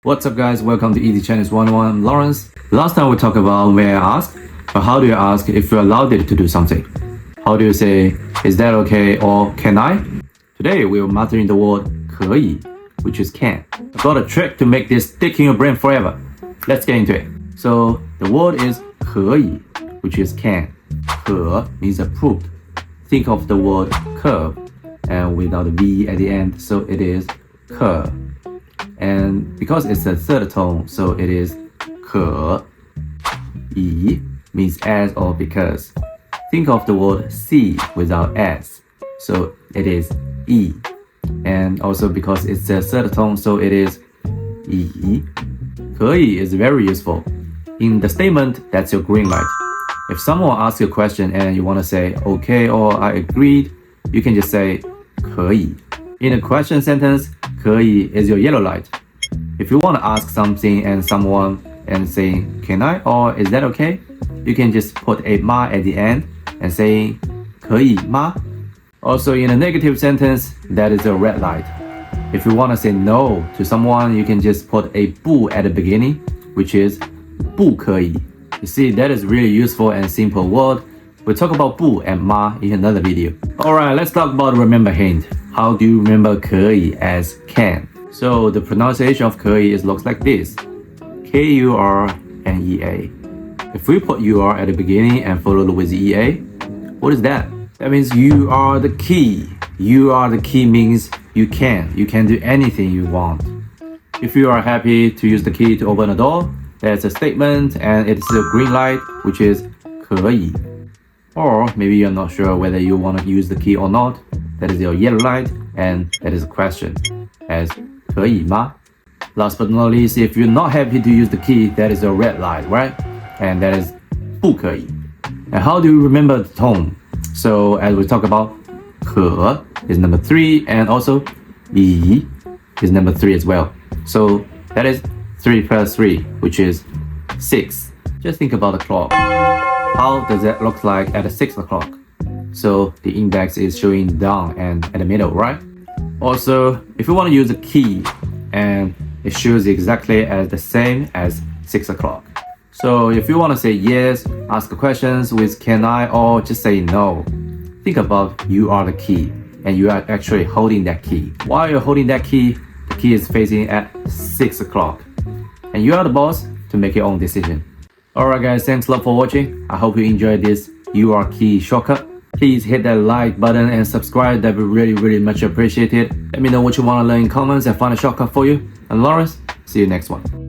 What's up guys, welcome to Ezy Chinese 101. I'm Lawrence. Last time we talked about may I ask, but how do you ask if you're allowed it to do something? How do you say, is that okay or can I? Today we're mastering the word 可以, which is can. I've got a trick to make this stick in your brain forever. Let's get into it. So the word is 可以, which is can. 可 means approved. Think of the word curve and without the V at the end, so it is 可. And because it's a third tone, so it is 可以 means as or because. Think of the word see without s, so it is 意. And also because it's a third tone, so it is 以. 可以 is very useful. In the statement, that's your green light. If someone asks you a question and you want to say okay or I agreed, you can just say 可以. In a question sentence, 可以 is your yellow light. If you want to ask something and someone and say can I or is that okay, you can just put a ma at the end and say 可以吗? Also in a negative sentence, that is a red light. If you want to say no to someone, you can just put a 不 at the beginning, which is 不可以. You see, that is really useful and simple word. We'll talk about 不 and ma in another video. Alright, let's talk about remember hint. How do you remember 可以 as can? So the pronunciation of 可以looks like this. K-U-R-N-E-A. If we put UR at the beginning and followed with EA, what is that? That means you are the key. You are the key means you can do anything you want. If you are happy to use the key to open a door, that's a statement and it's a green light, which is 可以. Or maybe you're not sure whether you want to use the key or not. That is your yellow light and that is a question as 可以吗? Last but not least, if you're not happy to use the key, that is your red light, right? And that is 不可以. And how do you remember the tone? So as we talk about, 可 is number 3 and also 以 is number 3 as well. So that is 3 plus 3, which is 6. Just think about the clock. How does that look like at 6 o'clock? So the index is showing down and at the middle, right? Also, if you want to use a key and it shows exactly as the same as 6 o'clock. So if you want to say yes, ask questions with can I or just say no. Think about you are the key and you are actually holding that key. While you're holding that key, the key is facing at 6 o'clock. And you are the boss to make your own decision. Alright guys, thanks a lot for watching. I hope you enjoyed this You Are Key shortcut. Please hit that like button and subscribe, that would really much appreciated. Let me know what you want to learn in comments and find a shortcut for you. I'm Lawrence, see you next one.